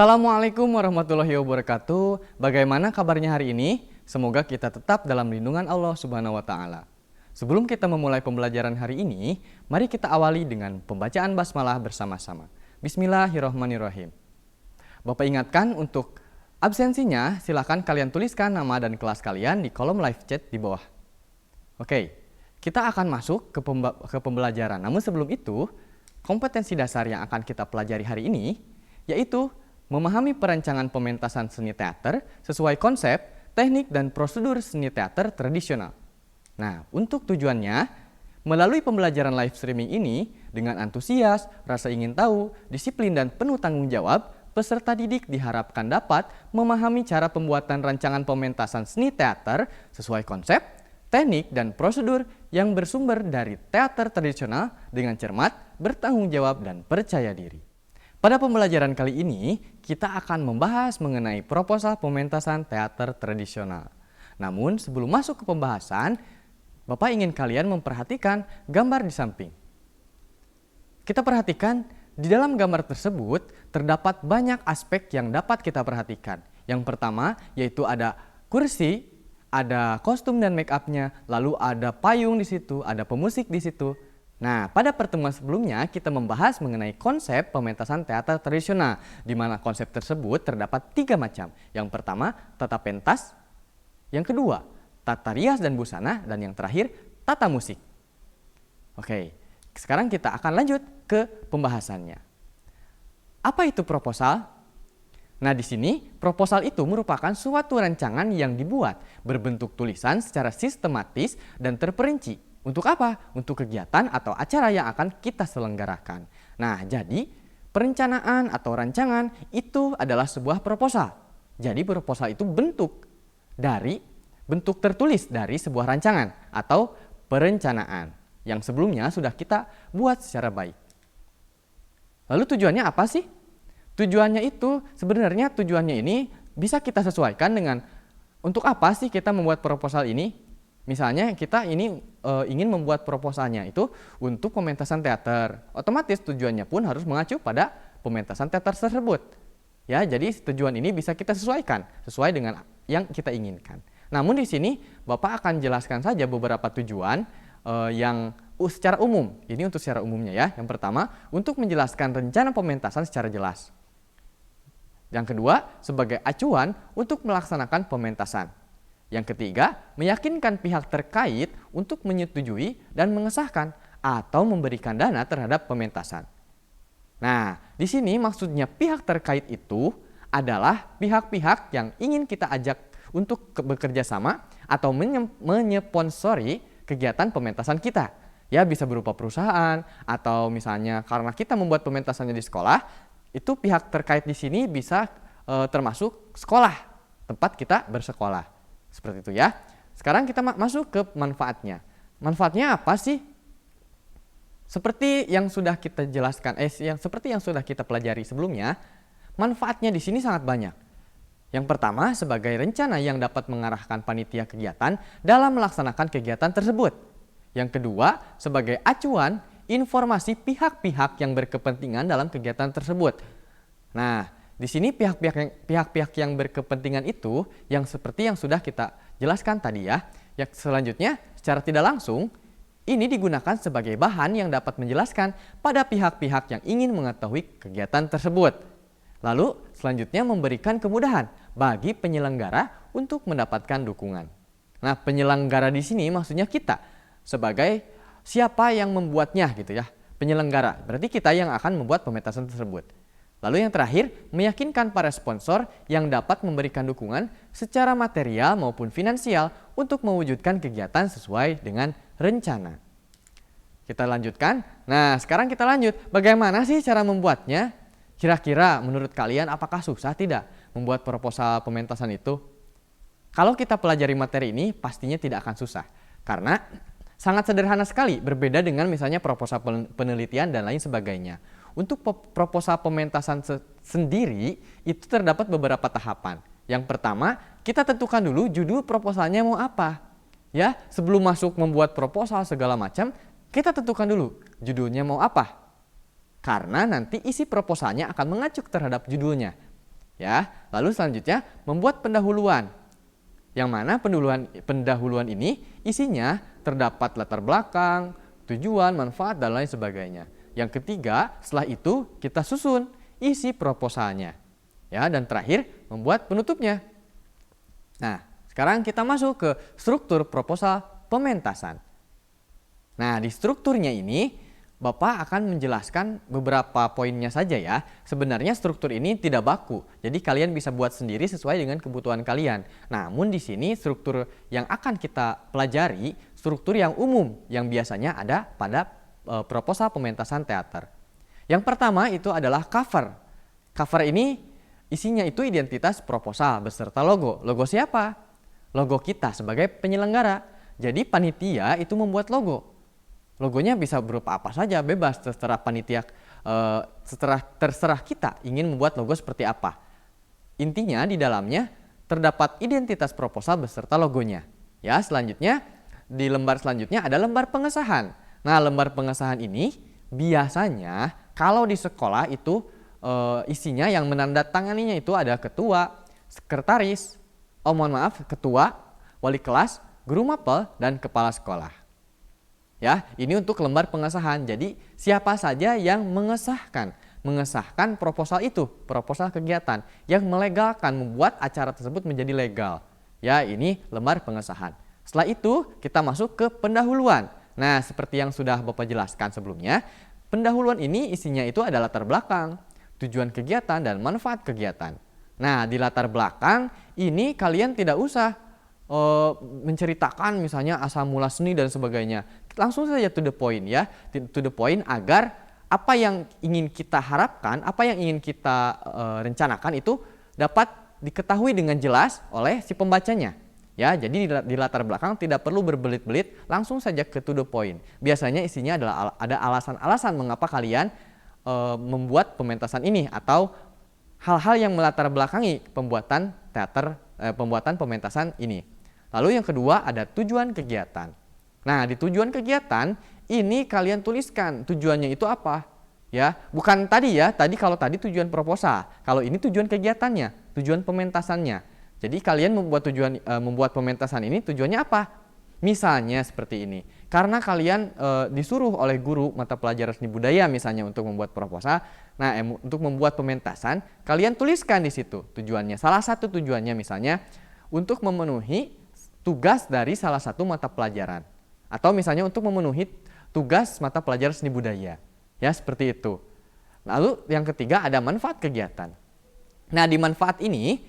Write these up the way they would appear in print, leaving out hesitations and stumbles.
Assalamualaikum warahmatullahi wabarakatuh. Bagaimana kabarnya hari ini? Semoga kita tetap dalam lindungan Allah Subhanahu wa Ta'ala. Sebelum kita memulai pembelajaran hari ini, mari kita awali dengan pembacaan basmalah bersama-sama. Bismillahirrahmanirrahim. Bapak ingatkan untuk absensinya, silakan kalian tuliskan nama dan kelas kalian di kolom live chat di bawah. Oke, kita akan masuk ke pembelajaran. Namun sebelum itu, kompetensi dasar yang akan kita pelajari hari ini yaitu memahami perancangan pementasan seni teater sesuai konsep, teknik, dan prosedur seni teater tradisional. Nah, untuk tujuannya, melalui pembelajaran live streaming ini, dengan antusias, rasa ingin tahu, disiplin, dan penuh tanggung jawab, peserta didik diharapkan dapat memahami cara pembuatan rancangan pementasan seni teater sesuai konsep, teknik, dan prosedur yang bersumber dari teater tradisional dengan cermat, bertanggung jawab, dan percaya diri. Pada pembelajaran kali ini, kita akan membahas mengenai proposal pementasan teater tradisional. Namun, sebelum masuk ke pembahasan, Bapak ingin kalian memperhatikan gambar di samping. Kita perhatikan, di dalam gambar tersebut terdapat banyak aspek yang dapat kita perhatikan. Yang pertama, yaitu ada kursi, ada kostum dan make up-nya, lalu ada payung di situ, ada pemusik di situ. Nah, pada pertemuan sebelumnya kita membahas mengenai konsep pementasan teater tradisional, di mana konsep tersebut terdapat 3 macam. Yang pertama, tata pentas, yang kedua, tata rias dan busana, dan yang terakhir, tata musik. Oke, sekarang kita akan lanjut ke pembahasannya. Apa itu proposal? Nah, di sini proposal itu merupakan suatu rancangan yang dibuat berbentuk tulisan secara sistematis dan terperinci. Untuk apa? Untuk kegiatan atau acara yang akan kita selenggarakan. Nah, jadi perencanaan atau rancangan itu adalah sebuah proposal. Jadi proposal itu bentuk tertulis dari sebuah rancangan atau perencanaan yang sebelumnya sudah kita buat secara baik. Lalu tujuannya apa sih? Tujuannya ini bisa kita sesuaikan dengan untuk apa sih kita membuat proposal ini? Misalnya kita ini ingin membuat proposalnya itu untuk pementasan teater. Otomatis tujuannya pun harus mengacu pada pementasan teater tersebut. Ya, jadi tujuan ini bisa kita sesuaikan sesuai dengan yang kita inginkan. Namun di sini Bapak akan jelaskan saja beberapa tujuan yang secara umum. Ini untuk secara umumnya ya. Yang pertama, untuk menjelaskan rencana pementasan secara jelas. Yang kedua, sebagai acuan untuk melaksanakan pementasan. Yang ketiga, meyakinkan pihak terkait untuk menyetujui dan mengesahkan atau memberikan dana terhadap pementasan. Nah, di sini maksudnya pihak terkait itu adalah pihak-pihak yang ingin kita ajak untuk bekerja sama atau menyponsori kegiatan pementasan kita. Ya, bisa berupa perusahaan atau misalnya karena kita membuat pementasannya di sekolah, itu pihak terkait di sini bisa termasuk sekolah, tempat kita bersekolah. Seperti itu ya. Sekarang kita masuk ke manfaatnya. Manfaatnya apa sih? Seperti yang sudah kita jelaskan, seperti yang sudah kita pelajari sebelumnya, manfaatnya di sini sangat banyak. Yang pertama, sebagai rencana yang dapat mengarahkan panitia kegiatan dalam melaksanakan kegiatan tersebut. Yang kedua, sebagai acuan informasi pihak-pihak yang berkepentingan dalam kegiatan tersebut. Nah, di sini pihak-pihak yang berkepentingan itu yang seperti yang sudah kita jelaskan tadi ya. Yang selanjutnya secara tidak langsung ini digunakan sebagai bahan yang dapat menjelaskan pada pihak-pihak yang ingin mengetahui kegiatan tersebut. Lalu selanjutnya memberikan kemudahan bagi penyelenggara untuk mendapatkan dukungan. Nah, penyelenggara di sini maksudnya kita sebagai siapa yang membuatnya gitu ya. Penyelenggara berarti kita yang akan membuat pementasan tersebut. Lalu yang terakhir, meyakinkan para sponsor yang dapat memberikan dukungan secara material maupun finansial untuk mewujudkan kegiatan sesuai dengan rencana. Kita lanjutkan. Nah, sekarang kita lanjut. Bagaimana sih cara membuatnya? Kira-kira menurut kalian apakah susah tidak membuat proposal pementasan itu? Kalau kita pelajari materi ini pastinya tidak akan susah. Karena sangat sederhana sekali, berbeda dengan misalnya proposal penelitian dan lain sebagainya. Untuk proposal pementasan sendiri itu terdapat beberapa tahapan. Yang pertama, kita tentukan dulu judul proposalnya mau apa. Ya, sebelum masuk membuat proposal segala macam, kita tentukan dulu judulnya mau apa. Karena nanti isi proposalnya akan mengacu terhadap judulnya. Ya, lalu selanjutnya membuat pendahuluan. Yang mana pendahuluan ini isinya terdapat latar belakang, tujuan, manfaat, dan lain sebagainya. Yang ketiga, setelah itu kita susun isi proposalnya. Ya, dan terakhir membuat penutupnya. Nah, sekarang kita masuk ke struktur proposal pementasan. Nah, di strukturnya ini Bapak akan menjelaskan beberapa poinnya saja ya. Sebenarnya struktur ini tidak baku, jadi kalian bisa buat sendiri sesuai dengan kebutuhan kalian. Namun di sini struktur yang akan kita pelajari, struktur yang umum yang biasanya ada pada proposal pementasan teater. Yang pertama itu adalah cover. Cover ini isinya itu identitas proposal beserta logo. Logo siapa? Logo kita sebagai penyelenggara. Jadi panitia itu membuat logo. Logonya bisa berupa apa saja, bebas, terserah panitia, terserah kita ingin membuat logo seperti apa. Intinya di dalamnya terdapat identitas proposal beserta logonya. Ya, selanjutnya di lembar selanjutnya ada lembar pengesahan. Nah, lembar pengesahan ini biasanya kalau di sekolah itu isinya yang menandatanganinya itu ada ketua, sekretaris, ketua, wali kelas, guru mapel, dan kepala sekolah. Ya, ini untuk lembar pengesahan. Jadi siapa saja yang mengesahkan proposal itu, proposal kegiatan yang melegalkan, membuat acara tersebut menjadi legal. Ya, ini lembar pengesahan. Setelah itu kita masuk ke pendahuluan. Nah, seperti yang sudah Bapak jelaskan sebelumnya, pendahuluan ini isinya itu ada latar belakang, tujuan kegiatan, dan manfaat kegiatan. Nah, di latar belakang ini kalian tidak usah menceritakan misalnya asal mula seni dan sebagainya. Langsung saja to the point ya, to the point agar apa yang ingin kita harapkan, apa yang ingin kita rencanakan itu dapat diketahui dengan jelas oleh si pembacanya. Ya, jadi di latar belakang tidak perlu berbelit-belit, langsung saja ke to the point. Biasanya isinya adalah ada alasan-alasan mengapa kalian membuat pementasan ini atau hal-hal yang melatar belakangi pembuatan teater, pembuatan pementasan ini. Lalu yang kedua ada tujuan kegiatan. Nah, di tujuan kegiatan ini kalian tuliskan tujuannya itu apa. Ya, bukan tadi ya, kalau tadi tujuan proposal. Kalau ini tujuan kegiatannya, tujuan pementasannya. Jadi kalian membuat pementasan ini tujuannya apa? Misalnya seperti ini. Karena kalian disuruh oleh guru mata pelajaran seni budaya misalnya untuk membuat proposal. Nah, untuk membuat pementasan, kalian tuliskan di situ tujuannya. Salah satu tujuannya misalnya untuk memenuhi tugas dari salah satu mata pelajaran. Atau misalnya untuk memenuhi tugas mata pelajaran seni budaya. Ya, seperti itu. Lalu yang ketiga ada manfaat kegiatan. Nah, di manfaat ini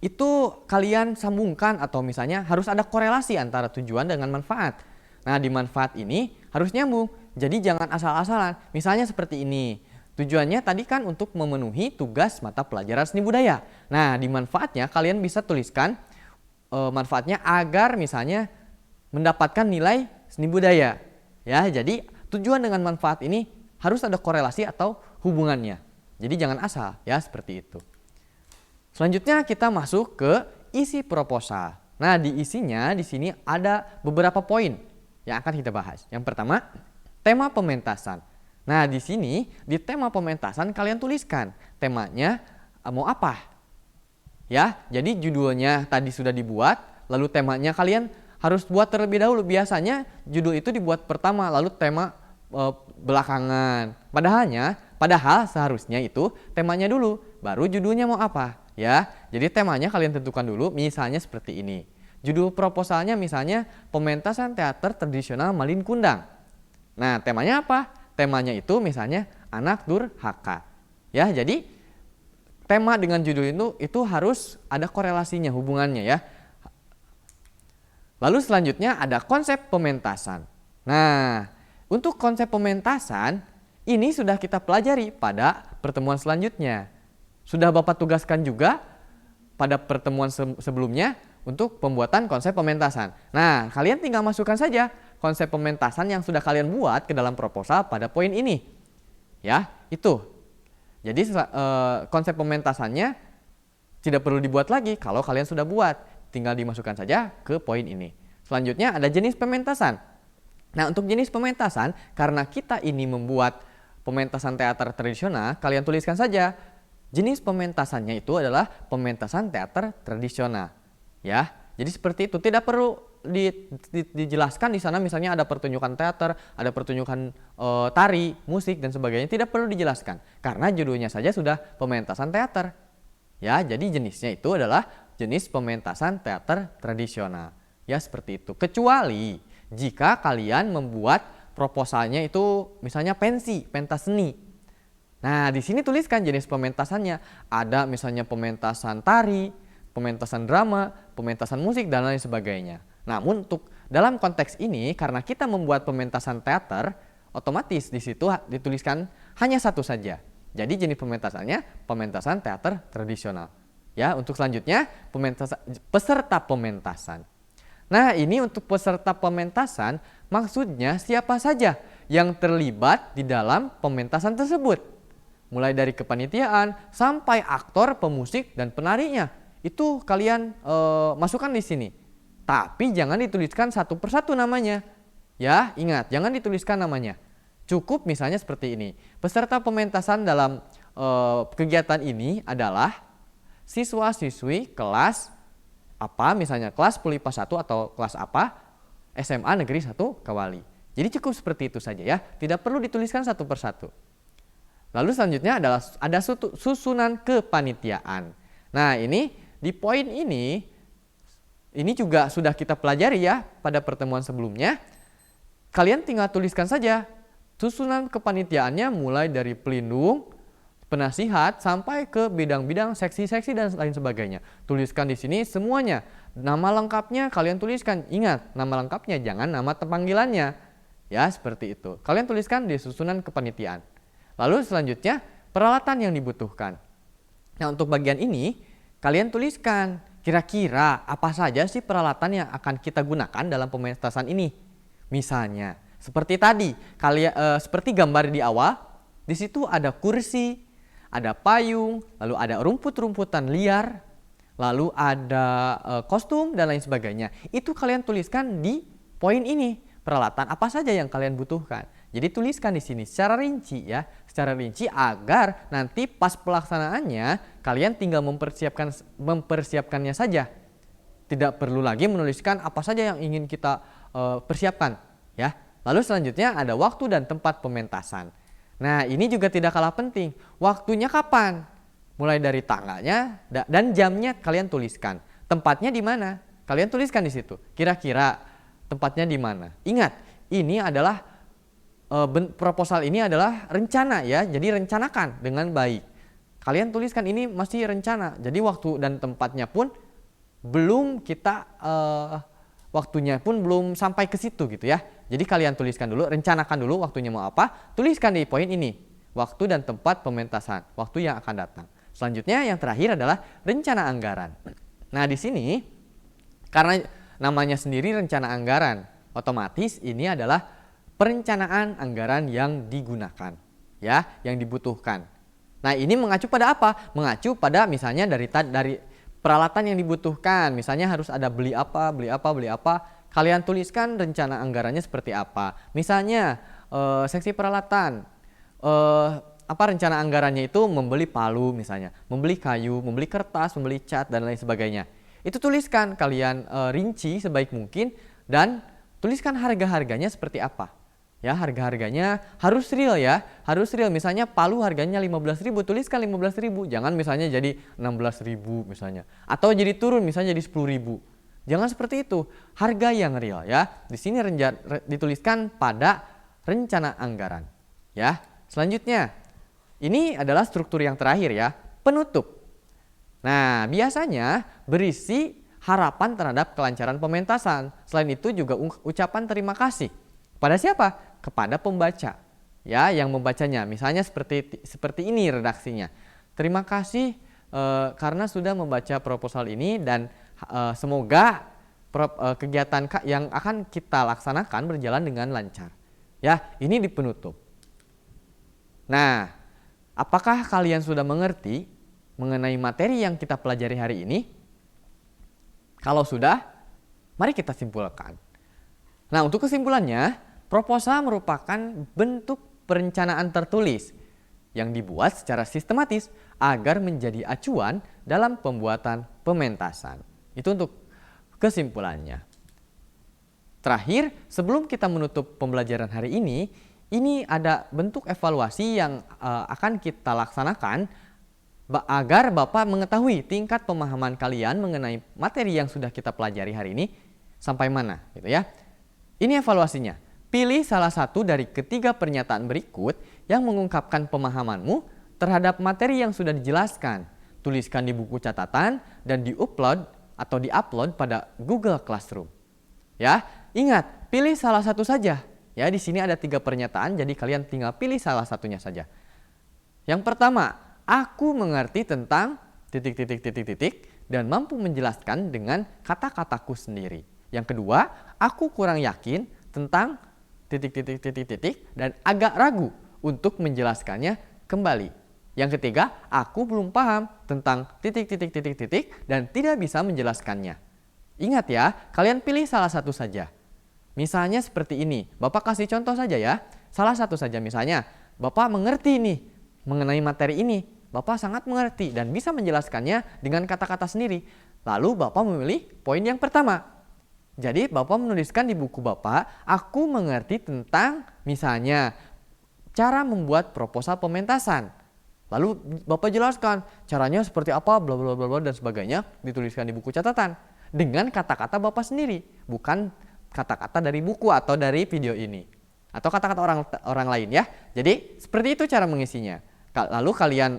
itu kalian sambungkan atau misalnya harus ada korelasi antara tujuan dengan manfaat. Nah, di manfaat ini harus nyambung. Jadi jangan asal-asalan. Misalnya seperti ini. Tujuannya tadi kan untuk memenuhi tugas mata pelajaran seni budaya. Nah, di manfaatnya kalian bisa tuliskan manfaatnya agar misalnya mendapatkan nilai seni budaya. Ya, jadi tujuan dengan manfaat ini harus ada korelasi atau hubungannya. Jadi jangan asal ya, seperti itu. Selanjutnya kita masuk ke isi proposal. Nah, di isinya di sini ada beberapa poin yang akan kita bahas. Yang pertama, tema pementasan. Nah, di sini di tema pementasan kalian tuliskan temanya mau apa. Ya, jadi judulnya tadi sudah dibuat, lalu temanya kalian harus buat terlebih dahulu. Biasanya judul itu dibuat pertama, lalu tema belakangan. Padahal seharusnya itu temanya dulu, baru judulnya mau apa. Ya, jadi temanya kalian tentukan dulu, misalnya seperti ini. Judul proposalnya misalnya pementasan teater tradisional Malin Kundang. Nah, temanya apa? Temanya itu misalnya anak durhaka. Ya, jadi tema dengan judul itu harus ada korelasinya, hubungannya ya. Lalu selanjutnya ada konsep pementasan. Nah, untuk konsep pementasan ini sudah kita pelajari pada pertemuan selanjutnya. Sudah Bapak tugaskan juga pada pertemuan sebelumnya untuk pembuatan konsep pementasan. Nah, kalian tinggal masukkan saja konsep pementasan yang sudah kalian buat ke dalam proposal pada poin ini. Ya, itu. Jadi konsep pementasannya tidak perlu dibuat lagi kalau kalian sudah buat. Tinggal dimasukkan saja ke poin ini. Selanjutnya ada jenis pementasan. Nah, untuk jenis pementasan, karena kita ini membuat pementasan teater tradisional, kalian tuliskan saja Jenis pementasannya itu adalah pementasan teater tradisional. Ya, jadi seperti itu, tidak perlu dijelaskan di sana misalnya ada pertunjukan teater, ada pertunjukan tari, musik dan sebagainya, tidak perlu dijelaskan karena judulnya saja sudah pementasan teater. Ya, jadi jenisnya itu adalah jenis pementasan teater tradisional. Ya, seperti itu. Kecuali jika kalian membuat proposalnya itu misalnya pentas seni. Nah, di sini tuliskan jenis pementasannya. Ada misalnya pementasan tari, pementasan drama, pementasan musik, dan lain sebagainya. Namun untuk dalam konteks ini, karena kita membuat pementasan teater, otomatis di situ dituliskan hanya satu saja. Jadi jenis pementasannya pementasan teater tradisional. Ya, untuk selanjutnya peserta pementasan. Nah, ini untuk peserta pementasan maksudnya siapa saja yang terlibat di dalam pementasan tersebut. Mulai dari kepanitiaan sampai aktor, pemusik, dan penarinya. Itu kalian masukkan di sini. Tapi jangan dituliskan satu persatu namanya. Ya, ingat, jangan dituliskan namanya. Cukup misalnya seperti ini. Peserta pementasan dalam kegiatan ini adalah siswa-siswi kelas apa, misalnya kelas PULIPA 1 atau kelas apa, SMA Negeri 1 Kawali. Jadi cukup seperti itu saja ya, tidak perlu dituliskan satu persatu. Lalu selanjutnya adalah ada susunan kepanitiaan. Nah, ini di poin ini juga sudah kita pelajari ya pada pertemuan sebelumnya. Kalian tinggal tuliskan saja susunan kepanitiaannya mulai dari pelindung, penasihat sampai ke bidang-bidang, seksi-seksi dan lain sebagainya. Tuliskan di sini semuanya. Nama lengkapnya kalian tuliskan. Ingat, nama lengkapnya jangan nama panggilannya. Ya, seperti itu. Kalian tuliskan di susunan kepanitiaan. Lalu selanjutnya peralatan yang dibutuhkan. Nah, untuk bagian ini kalian tuliskan kira-kira apa saja sih peralatan yang akan kita gunakan dalam pementasan ini. Misalnya seperti tadi, seperti gambar di awal, di situ ada kursi, ada payung, lalu ada rumput-rumputan liar, lalu ada kostum dan lain sebagainya. Itu kalian tuliskan di poin ini. Peralatan apa saja yang kalian butuhkan. Jadi tuliskan di sini secara rinci ya, secara rinci agar nanti pas pelaksanaannya kalian tinggal mempersiapkannya saja. Tidak perlu lagi menuliskan apa saja yang ingin kita persiapkan ya. Lalu selanjutnya ada waktu dan tempat pementasan. Nah, ini juga tidak kalah penting. Waktunya kapan? Mulai dari tanggalnya dan jamnya kalian tuliskan. Tempatnya di mana? Kalian tuliskan di situ. Kira-kira tempatnya di mana? Ingat, ini adalah proposal ini adalah rencana ya, jadi rencanakan dengan baik. Kalian tuliskan ini masih rencana, jadi waktu dan tempatnya pun belum kita waktunya pun belum sampai ke situ gitu ya. Jadi kalian tuliskan dulu, rencanakan dulu waktunya mau apa, tuliskan di poin ini, waktu dan tempat pementasan, waktu yang akan datang. Selanjutnya yang terakhir adalah rencana anggaran. Nah, di sini karena namanya sendiri rencana anggaran, otomatis ini adalah perencanaan anggaran yang digunakan, ya, yang dibutuhkan. Nah, ini mengacu pada apa? Mengacu pada misalnya dari peralatan yang dibutuhkan. Misalnya harus ada beli apa. Kalian tuliskan rencana anggarannya seperti apa. Misalnya seksi peralatan, rencana anggarannya itu membeli palu misalnya, membeli kayu, membeli kertas, membeli cat dan lain sebagainya. Itu tuliskan kalian rinci sebaik mungkin dan tuliskan harga-harganya seperti apa. Ya, harga-harganya harus real ya, harus real. Misalnya palu harganya 15.000, tuliskan 15.000, jangan misalnya jadi 16.000 misalnya. Atau jadi turun misalnya jadi 10.000. Jangan seperti itu, harga yang real ya. Di sini dituliskan pada rencana anggaran. Ya, selanjutnya ini adalah struktur yang terakhir ya, penutup. Nah, biasanya berisi harapan terhadap kelancaran pementasan. Selain itu juga ucapan terima kasih. Pada siapa? Kepada pembaca. Ya, yang membacanya. Misalnya seperti ini redaksinya. Terima kasih karena sudah membaca proposal ini dan semoga kegiatan yang akan kita laksanakan berjalan dengan lancar. Ya, ini di penutup. Nah, apakah kalian sudah mengerti mengenai materi yang kita pelajari hari ini? Kalau sudah, mari kita simpulkan. Nah, untuk kesimpulannya, proposal merupakan bentuk perencanaan tertulis yang dibuat secara sistematis agar menjadi acuan dalam pembuatan pementasan. Itu untuk kesimpulannya. Terakhir, sebelum kita menutup pembelajaran hari ini ada bentuk evaluasi yang akan kita laksanakan agar Bapak mengetahui tingkat pemahaman kalian mengenai materi yang sudah kita pelajari hari ini sampai mana, gitu ya. Ini evaluasinya. Pilih salah satu dari ketiga pernyataan berikut yang mengungkapkan pemahamanmu terhadap materi yang sudah dijelaskan. Tuliskan di buku catatan dan di-upload pada Google Classroom. Ya, ingat, pilih salah satu saja. Ya, di sini ada 3 pernyataan, jadi kalian tinggal pilih salah satunya saja. Yang pertama, aku mengerti tentang ... dan mampu menjelaskan dengan kata-kataku sendiri. Yang kedua, aku kurang yakin tentang ... dan agak ragu untuk menjelaskannya kembali. Yang ketiga, aku belum paham tentang ... dan tidak bisa menjelaskannya. Ingat ya, kalian pilih salah satu saja. Misalnya seperti ini, Bapak kasih contoh saja ya. Salah satu saja, misalnya Bapak mengerti nih mengenai materi ini. Bapak sangat mengerti dan bisa menjelaskannya dengan kata-kata sendiri. Lalu Bapak memilih poin yang pertama. Jadi Bapak menuliskan di buku Bapak, aku mengerti tentang misalnya cara membuat proposal pementasan. Lalu Bapak jelaskan caranya seperti apa, bla bla bla bla dan sebagainya, dituliskan di buku catatan dengan kata-kata Bapak sendiri, bukan kata-kata dari buku atau dari video ini atau kata-kata orang lain ya. Jadi seperti itu cara mengisinya. Lalu kalian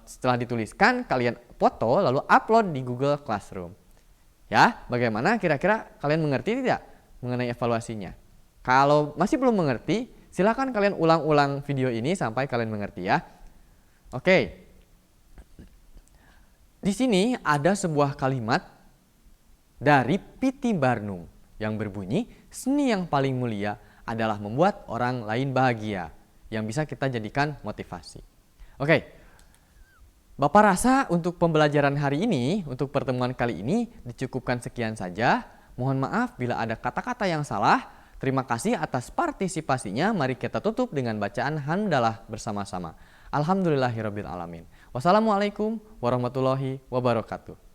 setelah dituliskan kalian foto lalu upload di Google Classroom. Ya, bagaimana kira-kira kalian mengerti tidak mengenai evaluasinya? Kalau masih belum mengerti, silakan kalian ulang-ulang video ini sampai kalian mengerti ya. Oke. Di sini ada sebuah kalimat dari P.T. Barnum yang berbunyi, seni yang paling mulia adalah membuat orang lain bahagia, yang bisa kita jadikan motivasi. Oke, Bapak rasa untuk pembelajaran hari ini, untuk pertemuan kali ini dicukupkan sekian saja. Mohon maaf bila ada kata-kata yang salah. Terima kasih atas partisipasinya. Mari kita tutup dengan bacaan hamdalah bersama-sama. Alhamdulillahirabbil alamin. Wassalamualaikum warahmatullahi wabarakatuh.